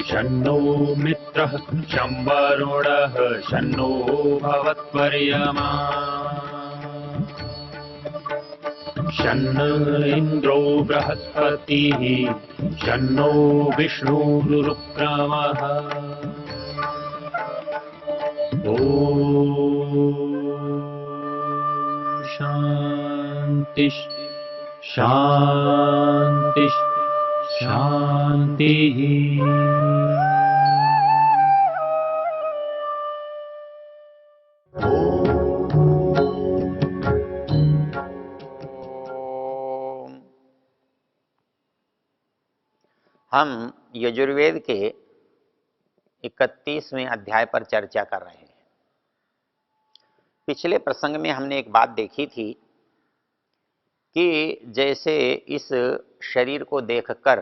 शन्नो मित्रः शं वरुणः शन्नो भवत्वर्यमा शन्न इन्द्रो बृहस्पतिः शन्नो विष्णुरुक्रमः ॐ शान्ति शान्ति शान्तिः। हम यजुर्वेद के 31वें अध्याय पर चर्चा कर रहे हैं। पिछले प्रसंग में हमने एक बात देखी थी कि जैसे इस शरीर को देखकर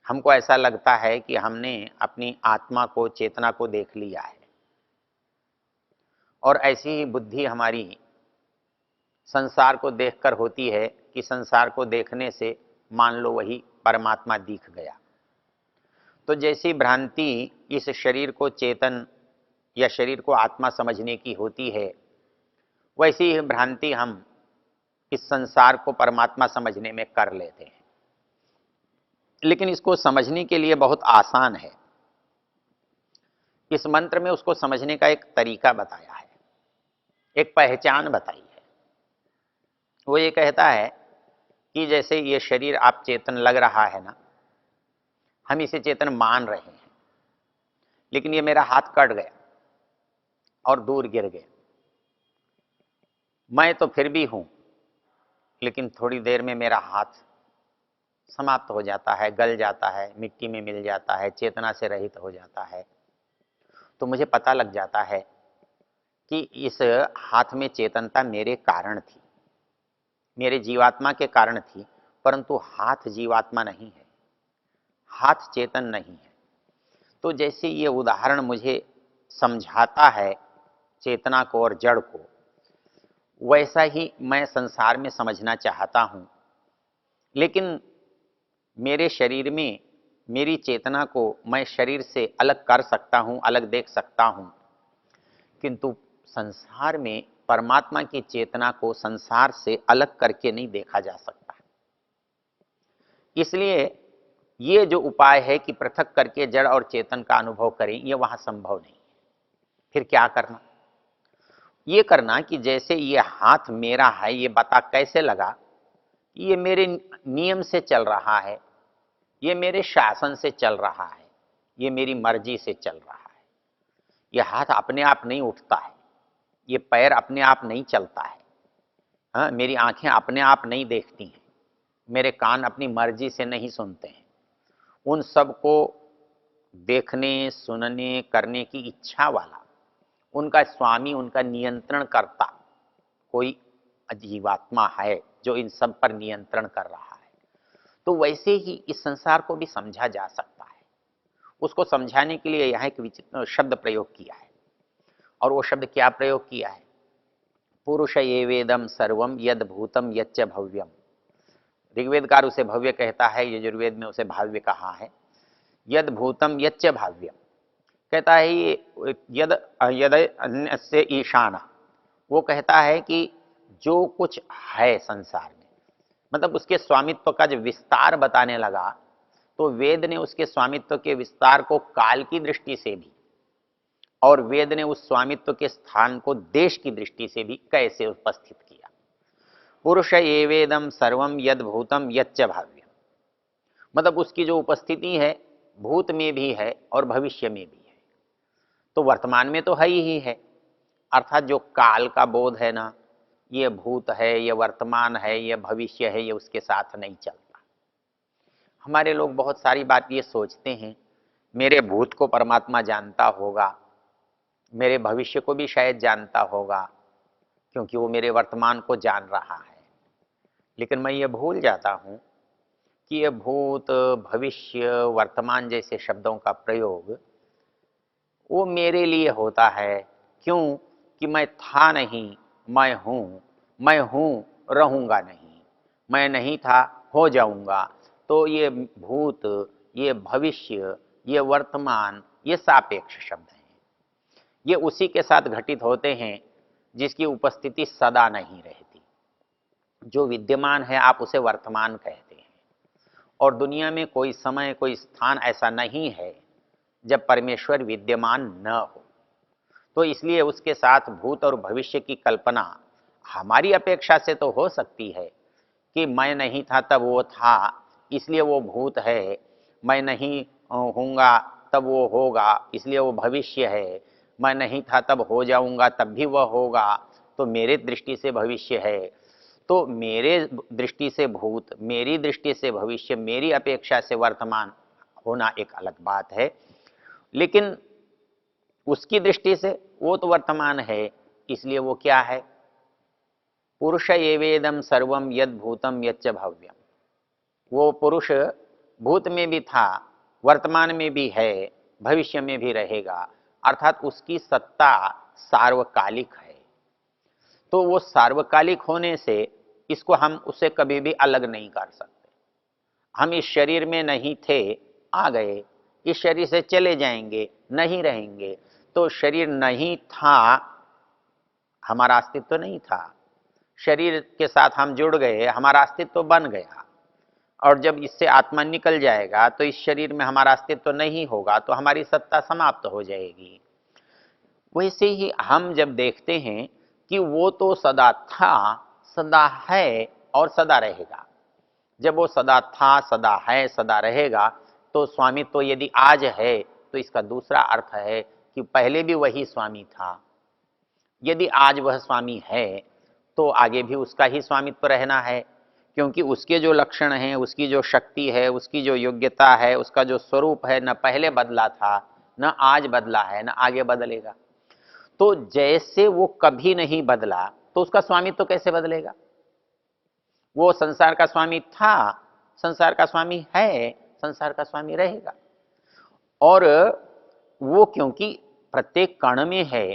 हमको ऐसा लगता है कि हमने अपनी आत्मा को, चेतना को देख लिया है, और ऐसी ही बुद्धि हमारी संसार को देखकर होती है कि संसार को देखने से मान लो वही परमात्मा दिख गया। तो जैसी भ्रांति इस शरीर को चेतन या शरीर को आत्मा समझने की होती है, वैसी ही भ्रांति हम इस संसार को परमात्मा समझने में कर लेते हैं। लेकिन इसको समझने के लिए बहुत आसान है। इस मंत्र में उसको समझने का एक तरीका बताया है, एक पहचान बताई है। वो ये कहता है कि जैसे ये शरीर आप चेतन लग रहा है ना, हम इसे चेतन मान रहे हैं, लेकिन ये मेरा हाथ कट गया और दूर गिर गया। मैं तो फिर भी हूं, लेकिन थोड़ी देर में मेरा हाथ समाप्त हो जाता है, गल जाता है, मिट्टी में मिल जाता है, चेतना से रहित हो जाता है। तो मुझे पता लग जाता है कि इस हाथ में चेतनता मेरे कारण थी, मेरे जीवात्मा के कारण थी, परंतु हाथ जीवात्मा नहीं है, हाथ चेतन नहीं है। तो जैसे ये उदाहरण मुझे समझाता है चेतना को और जड़ को, वैसा ही मैं संसार में समझना चाहता हूं। लेकिन मेरे शरीर में मेरी चेतना को मैं शरीर से अलग कर सकता हूं, अलग देख सकता हूं, किंतु संसार में परमात्मा की चेतना को संसार से अलग करके नहीं देखा जा सकता। इसलिए ये जो उपाय है कि पृथक करके जड़ और चेतन का अनुभव करें, ये वहां संभव नहीं। फिर क्या करना? ये करना कि जैसे ये हाथ मेरा है, ये पता कैसे लगा? ये मेरे नियम से चल रहा है, ये मेरे शासन से चल रहा है, ये मेरी मर्जी से चल रहा है। ये हाथ अपने आप नहीं उठता है, ये पैर अपने आप नहीं चलता है, हाँ, मेरी आंखें अपने आप नहीं देखती हैं, मेरे कान अपनी मर्जी से नहीं सुनते हैं। उन सब को देखने, सुनने, करने की इच्छा वाला, उनका स्वामी, उनका नियंत्रण करता कोई जीवात्मा है जो इन सब पर नियंत्रण कर रहा है। तो वैसे ही इस संसार को भी समझा जा सकता है। उसको समझाने के लिए यहाँ एक विचित्र शब्द प्रयोग किया है, और वो शब्द क्या प्रयोग किया है? पुरुष एवेदम सर्वम यद भूतम यच्च भव्यम। ऋग्वेदकार उसे भव्य कहता है, यजुर्वेद में उसे भाव्य कहा है। यद भूतम यच्च भाव्यम कहता है, ये यद यद अन्य से ईशान, वो कहता है कि जो कुछ है संसार में, मतलब उसके स्वामित्व का जब विस्तार बताने लगा, तो वेद ने उसके स्वामित्व के विस्तार को काल की दृष्टि से भी, और वेद ने उस स्वामित्व के स्थान को देश की दृष्टि से भी कैसे उपस्थित किया। पुरुष एवेदम सर्वम यद भूतम यच्च भाव्यम, मतलब उसकी जो उपस्थिति है भूत में भी है और भविष्य में भी है। तो वर्तमान में तो है ही है, अर्थात जो काल का बोध है ना, ये भूत है, ये वर्तमान है, ये भविष्य है, ये उसके साथ नहीं चलता। हमारे लोग बहुत सारी बात ये सोचते हैं, मेरे भूत को परमात्मा जानता होगा, मेरे भविष्य को भी शायद जानता होगा, क्योंकि वो मेरे वर्तमान को जान रहा है। लेकिन मैं ये भूल जाता हूँ कि ये भूत, भविष्य, वर्तमान जैसे शब्दों का प्रयोग वो मेरे लिए होता है, क्यों? कि मैं था नहीं, मैं हूं, रहूंगा नहीं, मैं नहीं था, हो जाऊंगा। तो ये भूत, ये भविष्य, ये वर्तमान, ये सापेक्ष शब्द हैं। ये उसी के साथ घटित होते हैं जिसकी उपस्थिति सदा नहीं रहती। जो विद्यमान है आप उसे वर्तमान कहते हैं, और दुनिया में कोई समय, कोई स्थान ऐसा नहीं है जब परमेश्वर विद्यमान न हो। तो इसलिए उसके साथ भूत और भविष्य की कल्पना हमारी अपेक्षा से तो हो सकती है कि मैं नहीं था तब वो था, इसलिए वो भूत है। मैं नहीं हूँगा तब वो होगा, इसलिए वो भविष्य है। मैं नहीं था तब हो जाऊंगा, तब भी वह होगा, तो मेरे दृष्टि से भविष्य है। तो मेरे दृष्टि से भूत, मेरी दृष्टि से भविष्य, मेरी अपेक्षा से वर्तमान होना एक अलग बात है। लेकिन उसकी दृष्टि से वो तो वर्तमान है, इसलिए वो क्या है? पुरुष एवेदम सर्वम यद भूतम यच्च भव्यम। वो पुरुष भूत में भी था, वर्तमान में भी है, भविष्य में भी रहेगा, अर्थात उसकी सत्ता सार्वकालिक है। तो वो सार्वकालिक होने से इसको हम उसे कभी भी अलग नहीं कर सकते। हम इस शरीर में नहीं थे, आ गए, इस शरीर से चले जाएंगे, नहीं रहेंगे। तो शरीर नहीं था, हमारा अस्तित्व तो नहीं था। शरीर के साथ हम जुड़ गए, हमारा अस्तित्व तो बन गया। और जब इससे आत्मा निकल जाएगा तो इस शरीर में हमारा अस्तित्व तो नहीं होगा, तो हमारी सत्ता समाप्त हो जाएगी। वैसे ही हम जब देखते हैं कि वो तो सदा था, सदा है और सदा रहेगा। जब वो सदा था, सदा है, सदा रहेगा, तो स्वामी तो यदि आज है तो इसका दूसरा अर्थ है कि पहले भी वही स्वामी था। यदि आज वह स्वामी है तो आगे भी उसका ही स्वामित्व रहना है, क्योंकि उसके जो लक्षण हैं, उसकी जो शक्ति है, उसकी जो योग्यता है, उसका जो स्वरूप है, न पहले बदला था, न आज बदला है, न आगे बदलेगा। तो जैसे वो कभी नहीं बदला, तो उसका स्वामित्व तो कैसे बदलेगा? वो संसार का स्वामी था, संसार का स्वामी है, संसार का स्वामी रहेगा। और वो क्योंकि प्रत्येक कण में है,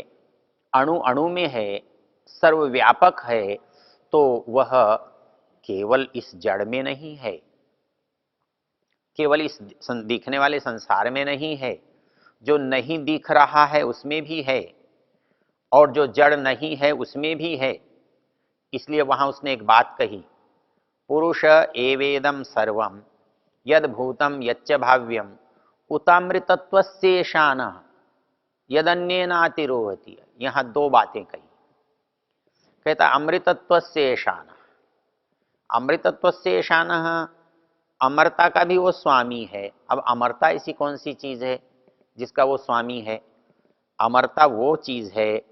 अणु अणु में है, सर्वव्यापक है, तो वह केवल इस जड़ में नहीं है, केवल इस दिखने वाले संसार में नहीं है, जो नहीं दिख रहा है उसमें भी है, और जो जड़ नहीं है उसमें भी है। इसलिए वहां उसने एक बात कही, पुरुष एवेदम सर्वम यद भूतम यच्च भाव्यम उतामृतत्वस्येषान यदन्येनातिरोहति। यहां दो बातें कही। कहता अमृतत्वस्येषान, अमृतत्वस्येषान, अमरता का भी वो स्वामी है। अब अमरता ऐसी कौन सी चीज है जिसका वो स्वामी है? अमरता वो चीज है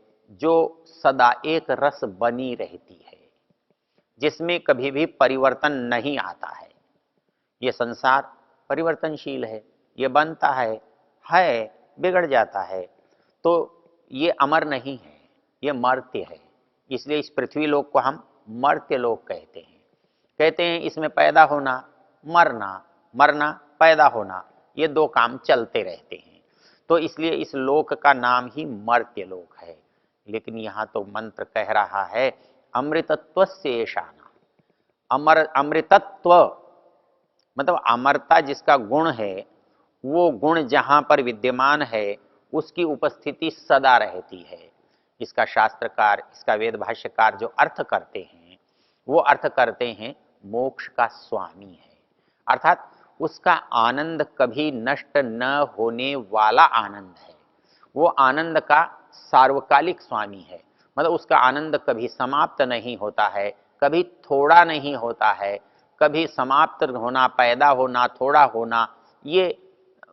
जो सदा एक रस बनी रहती है, जिसमें कभी भी परिवर्तन नहीं आता है। ये संसार परिवर्तनशील है, ये बनता है, बिगड़ जाता है, तो ये अमर नहीं है, ये मर्त्य है। इसलिए इस पृथ्वी लोक को हम मर्त्य लोक कहते हैं। कहते हैं इसमें पैदा होना, मरना, मरना, पैदा होना, ये दो काम चलते रहते हैं। तो इसलिए इस लोक का नाम ही मर्त्य लोक है। लेकिन यहाँ तो मंत्र कह रहा है अमृतत्वस्येषान। अमर, अमृतत्व मतलब अमरता जिसका गुण है, वो गुण जहां पर विद्यमान है उसकी उपस्थिति सदा रहती है। इसका शास्त्रकार, इसका वेद भाष्यकार जो अर्थ करते हैं, वो अर्थ करते हैं मोक्ष का स्वामी है, अर्थात उसका आनंद कभी नष्ट न होने वाला आनंद है। वो आनंद का सार्वकालिक स्वामी है, मतलब उसका आनंद कभी समाप्त नहीं होता है, कभी थोड़ा नहीं होता है, कभी समाप्त होना, पैदा होना, थोड़ा होना, ये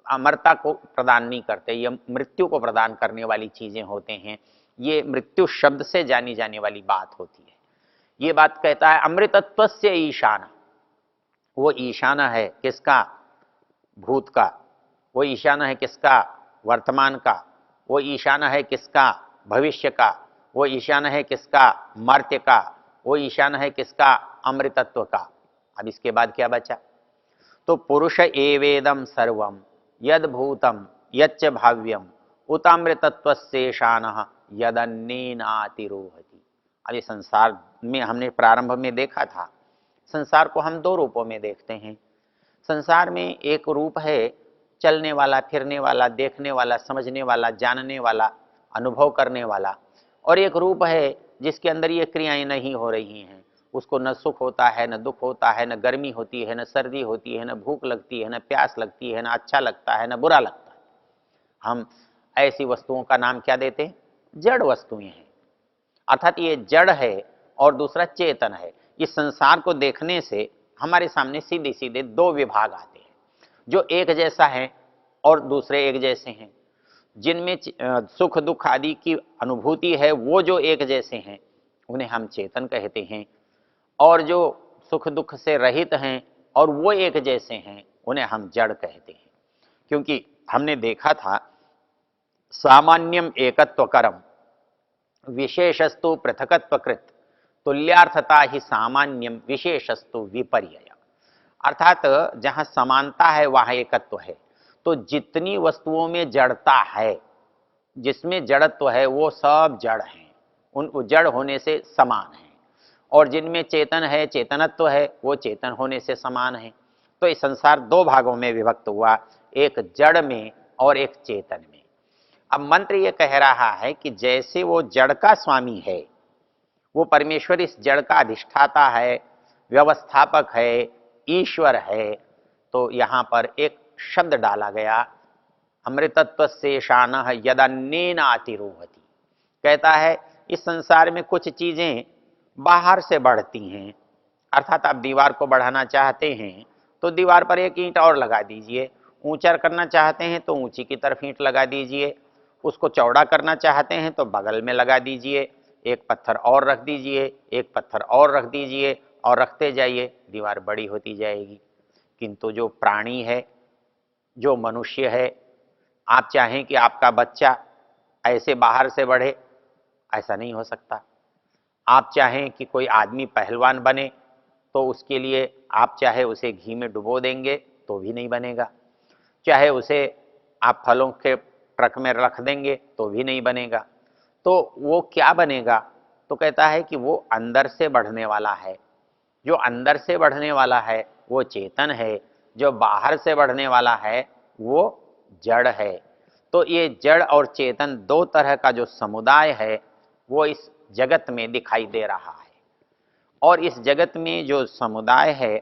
अमरता को प्रदान नहीं करते। ये मृत्यु को प्रदान करने वाली चीजें होते हैं। ये मृत्यु शब्द से जानी जाने वाली बात होती है। ये बात कहता है अमृतत्वस्य ईशान। वो ईशान है किसका? भूत का। वो ईशान है किसका? वर्तमान का। वो ईशान है किसका? भविष्य का। वो ईशान है किसका? मर्त्य का। वो ईशान है किसका? अमृतत्व का। अब इसके बाद क्या बचा? तो पुरुष एवेदम सर्वम यद भूतम यच्च भाव्यम उतामृतत्वशेषानः यदन्नेनातिरोहति। अब ये संसार में हमने प्रारंभ में देखा था, संसार को हम दो रूपों में देखते हैं। संसार में एक रूप है चलने वाला, फिरने वाला, देखने वाला, समझने वाला, जानने वाला, अनुभव करने वाला, और एक रूप है जिसके अंदर ये क्रियाएं नहीं हो रही हैं। उसको न सुख होता है, न दुख होता है, न गर्मी होती है, न सर्दी होती है, न भूख लगती है, न प्यास लगती है, न अच्छा लगता है, न बुरा लगता है। हम ऐसी वस्तुओं का नाम क्या देते हैं? जड़ वस्तुएं हैं। अर्थात ये जड़ है और दूसरा चेतन है। इस संसार को देखने से हमारे सामने सीधे सीधे दो विभाग आते हैं, जो एक जैसा है और दूसरे एक जैसे हैं। जिनमें सुख दुख आदि की अनुभूति है, वो जो एक जैसे हैं उन्हें हम चेतन कहते हैं, और जो सुख दुख से रहित हैं और वो एक जैसे हैं उन्हें हम जड़ कहते हैं। क्योंकि हमने देखा था सामान्यम एकत्वकरम विशेषस्तु पृथकत्वकृत तुल्यार्थता ही सामान्यम विशेषस्तु विपर्यय। अर्थात जहां समानता है वहां एकत्व है। तो जितनी वस्तुओं में जड़ता है, जिसमें जड़त्व है, वो सब जड़ हैं, उन जड़ होने से समान है। और जिनमें चेतन है, चेतनत्व है, वो चेतन होने से समान है। तो ये संसार दो भागों में विभक्त हुआ, एक जड़ में और एक चेतन में। अब मंत्र ये कह रहा है कि जैसे वो जड़ का स्वामी है, वो परमेश्वर इस जड़ का अधिष्ठाता है, व्यवस्थापक है, ईश्वर है, तो यहां पर एक शब्द डाला गया, अमृतत्व शेषान यदन्नेनातिरोहति। कहता है इस संसार में कुछ चीजें बाहर से बढ़ती हैं। अर्थात आप दीवार को बढ़ाना चाहते हैं तो दीवार पर एक ईंट और लगा दीजिए, ऊंचा करना चाहते हैं तो ऊंची की तरफ ईंट लगा दीजिए, उसको चौड़ा करना चाहते हैं तो बगल में लगा दीजिए, एक पत्थर और रख दीजिए, एक पत्थर और रख दीजिए, और रखते जाइए, दीवार बड़ी होती जाएगी। किंतु जो प्राणी है, जो मनुष्य है, आप चाहें कि आपका बच्चा ऐसे बाहर से बढ़े, ऐसा नहीं हो सकता। आप चाहें कि कोई आदमी पहलवान बने तो उसके लिए आप चाहे उसे घी में डुबो देंगे तो भी नहीं बनेगा, चाहे उसे आप फलों के ट्रक में रख देंगे तो भी नहीं बनेगा। तो वो क्या बनेगा? तो कहता है कि वो अंदर से बढ़ने वाला है। जो अंदर से बढ़ने वाला है वो चेतन है, जो बाहर से बढ़ने वाला है वो जड़ है। तो ये जड़ और चेतन दो तरह का जो समुदाय है वो इस जगत में दिखाई दे रहा है। और इस जगत में जो समुदाय है,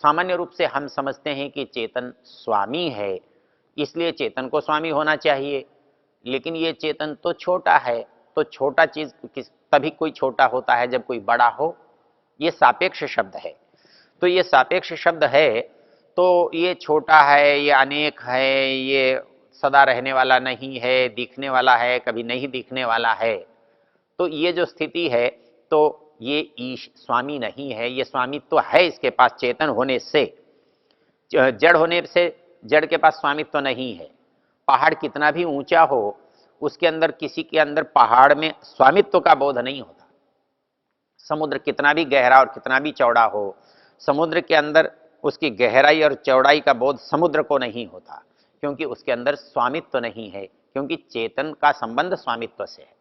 सामान्य रूप से हम समझते हैं कि चेतन स्वामी है, इसलिए चेतन को स्वामी होना चाहिए। लेकिन ये चेतन तो छोटा है, तो छोटा चीज तभी कोई छोटा होता है जब कोई बड़ा हो। ये सापेक्ष शब्द है। तो ये सापेक्ष शब्द है, तो ये छोटा है, ये अनेक है, ये सदा रहने वाला नहीं है, दिखने वाला है, कभी नहीं दिखने वाला है। तो ये जो स्थिति है, तो ये ईश स्वामी नहीं है, ये स्वामित्व तो है इसके पास चेतन होने से। जड़ होने से जड़ के पास स्वामित्व तो नहीं है। पहाड़ कितना भी ऊंचा हो, उसके अंदर किसी के अंदर पहाड़ में स्वामित्व का बोध नहीं होता। समुद्र कितना भी गहरा और कितना भी चौड़ा हो, समुद्र के अंदर उसकी गहराई और चौड़ाई का बोध समुद्र को नहीं होता, क्योंकि उसके अंदर स्वामित्व नहीं है, क्योंकि चेतन का संबंध स्वामित्व से है।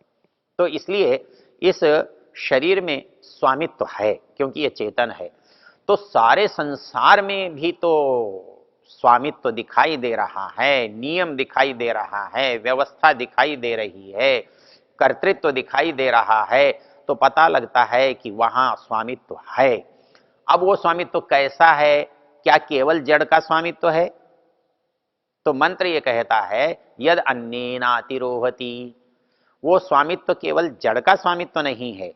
तो इसलिए इस शरीर में स्वामित्व है, क्योंकि ये चेतन है। तो सारे संसार में भी तो स्वामित्व दिखाई दे रहा है, नियम दिखाई दे रहा है, व्यवस्था दिखाई दे रही है, कर्तृत्व दिखाई दे रहा है। तो पता लगता है कि वहां स्वामित्व है। अब वो स्वामित्व कैसा है? क्या केवल जड़ का स्वामित्व है? तो मंत्र ये कहता है यद अन्नेनातिरोहति। वो स्वामित्व केवल जड़ का स्वामित्व नहीं है,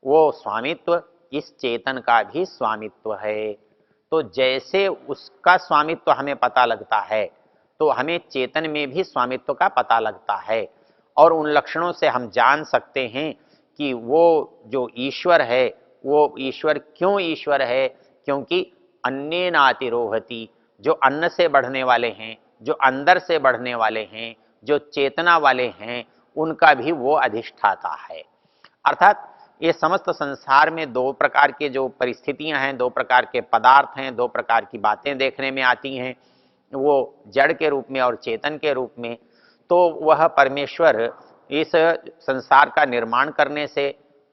वो स्वामित्व इस चेतन का भी स्वामित्व है। तो जैसे उसका स्वामित्व हमें पता लगता है, तो हमें चेतन में भी स्वामित्व का पता लगता है। और उन लक्षणों से हम जान सकते हैं कि वो जो ईश्वर है, वो ईश्वर क्यों ईश्वर है? क्योंकि अन्नेनातिरोहति, जो अन्न से बढ़ने वाले हैं, जो अंदर से बढ़ने वाले हैं, जो चेतना वाले हैं, उनका भी वो अधिष्ठाता है। अर्थात ये समस्त संसार में दो प्रकार के जो परिस्थितियां हैं, दो प्रकार के पदार्थ हैं, दो प्रकार की बातें देखने में आती हैं, वो जड़ के रूप में और चेतन के रूप में। तो वह परमेश्वर इस संसार का निर्माण करने से,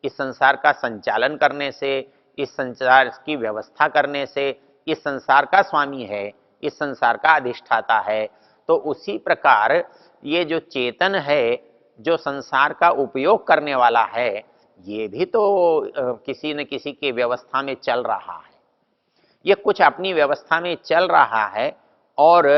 इस संसार का संचालन करने से, इस संसार की व्यवस्था करने से इस संसार का स्वामी है, इस संसार का अधिष्ठाता है। तो उसी प्रकार ये जो चेतन है, जो संसार का उपयोग करने वाला है, ये भी तो किसी न किसी की व्यवस्था में चल रहा है। ये कुछ अपनी व्यवस्था में चल रहा है और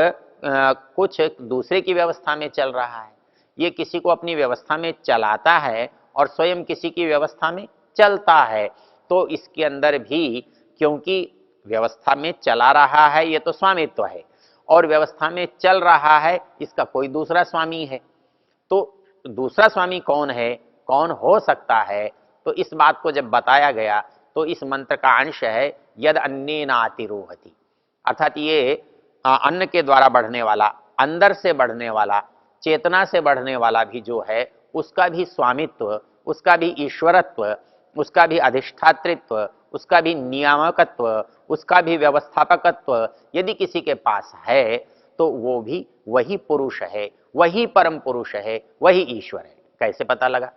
कुछ दूसरे की व्यवस्था में चल रहा है। ये किसी को अपनी व्यवस्था में चलाता है और स्वयं किसी की व्यवस्था में चलता है। तो इसके अंदर भी, क्योंकि व्यवस्था में चला रहा है ये तो स्वामित्व है, और व्यवस्था में चल रहा है इसका कोई दूसरा स्वामी है। तो दूसरा स्वामी कौन है, कौन हो सकता है? तो इस बात को जब बताया गया तो इस मंत्र का अंश है यद अन्नेनातिरोहति, अर्थात ये अन्न के द्वारा बढ़ने वाला, अंदर से बढ़ने वाला, चेतना से बढ़ने वाला भी जो है, उसका भी स्वामित्व, उसका भी ईश्वरत्व, उसका भी अधिष्ठातृत्व, उसका भी नियामकत्व, उसका भी व्यवस्थापकत्व यदि किसी के पास है तो वो भी वही पुरुष है, वही परम पुरुष है, वही ईश्वर है। कैसे पता लगा?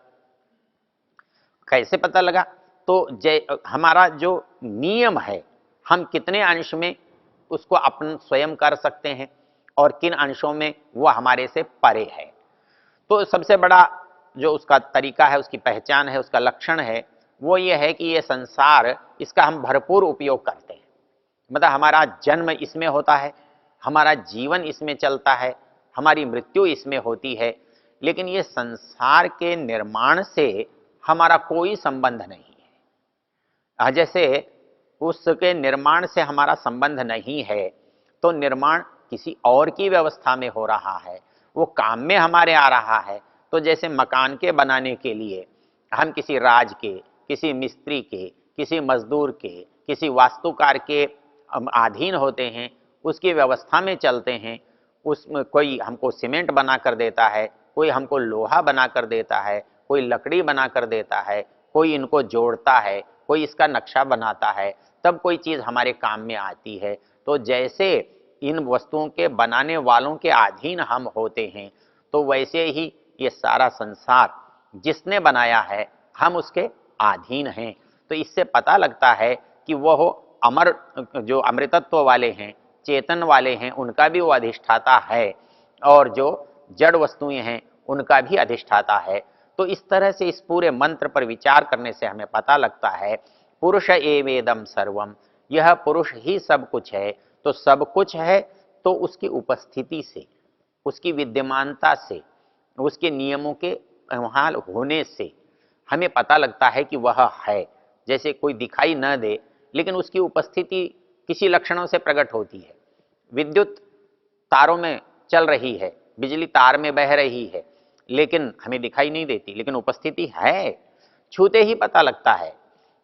कैसे पता लगा? तो हमारा जो नियम है, हम कितने अंश में उसको अपन स्वयं कर सकते हैं और किन अंशों में वह हमारे से परे है। तो सबसे बड़ा जो उसका तरीका है, उसकी पहचान है, उसका लक्षण है, वो ये है कि ये संसार, इसका हम भरपूर उपयोग करते हैं। मतलब हमारा जन्म इसमें होता है, हमारा जीवन इसमें चलता है, हमारी मृत्यु इसमें होती है, लेकिन ये संसार के निर्माण से हमारा कोई संबंध नहीं है। जैसे उसके निर्माण से हमारा संबंध नहीं है, तो निर्माण किसी और की व्यवस्था में हो रहा है, वो काम में हमारे आ रहा है। तो जैसे मकान के बनाने के लिए हम किसी राज के, किसी मिस्त्री के, किसी मजदूर के, किसी वास्तुकार के अधीन होते हैं, उसकी व्यवस्था में चलते हैं। उसमें कोई हमको सीमेंट बना कर देता है, कोई हमको लोहा बना कर देता है, कोई लकड़ी बना कर देता है, कोई इनको जोड़ता है, कोई इसका नक्शा बनाता है, तब कोई चीज़ हमारे काम में आती है। तो जैसे इन वस्तुओं के बनाने वालों के अधीन हम होते हैं, तो वैसे ही ये सारा संसार जिसने बनाया है, हम उसके अधीन हैं। तो इससे पता लगता है कि वह अमर, जो अमृतत्व वाले हैं, चेतन वाले हैं, उनका भी वो अधिष्ठाता है, और जो जड़ वस्तुएं हैं उनका भी अधिष्ठाता है। तो इस तरह से इस पूरे मंत्र पर विचार करने से हमें पता लगता है पुरुष एवेदम सर्वम, यह पुरुष ही सब कुछ है। तो सब कुछ है तो उसकी उपस्थिति से, उसकी विद्यमानता से, उसके नियमों के वहाँ होने से हमें पता लगता है कि वह है। जैसे कोई दिखाई न दे लेकिन उसकी उपस्थिति किसी लक्षणों से प्रकट होती है। विद्युत तारों में चल रही है, बिजली तार में बह रही है, लेकिन हमें दिखाई नहीं देती, लेकिन उपस्थिति है, छूते ही पता लगता है।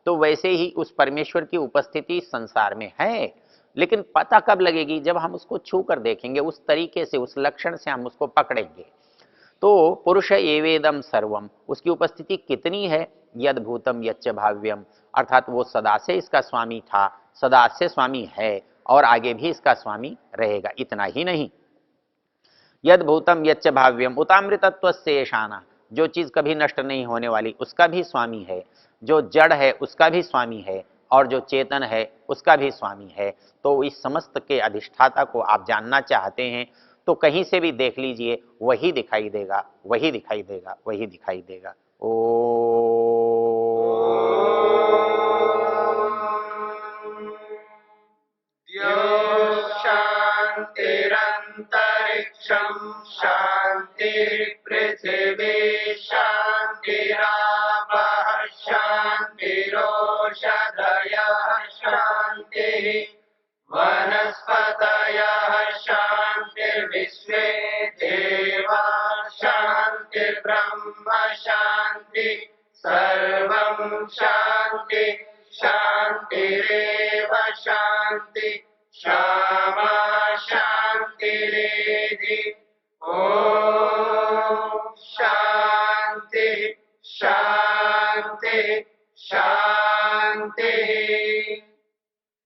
तो वैसे ही उस परमेश्वर की उपस्थिति संसार में है, लेकिन पता कब लगेगी? जब हम उसको छू कर देखेंगे, उस तरीके से, उस लक्षण से हम उसको पकड़ेंगे। तो पुरुष एवेदम सर्वम, उसकी उपस्थिति कितनी है? यद भूतम यच्च भाव्यम, अर्थात वो सदा से इसका स्वामी था, सदा से स्वामी है, और आगे भी इसका स्वामी रहेगा। इतना ही नहीं, यद भूतम यच्च भाव्यम उतामृतत्व से शाना, जो चीज कभी नष्ट नहीं होने वाली उसका भी स्वामी है, जो जड़ है उसका भी स्वामी है, और जो चेतन है उसका भी स्वामी है। तो इस समस्त के अधिष्ठाता को आप जानना चाहते हैं तो कहीं से भी देख लीजिए, वही दिखाई देगा, वही दिखाई देगा, वही दिखाई देगा। ओ शान्तिरन्तरिक्षं शान्तिर्पृथिवी शान्तिरापः शान्तिरोषधयः शान्तिः वनस्पतयः शान्तिर्विश्वे देवा शान्तिर्ब्रह्म शान्ति सर्वं शान्ति शान्तिरेव शान्ति शाम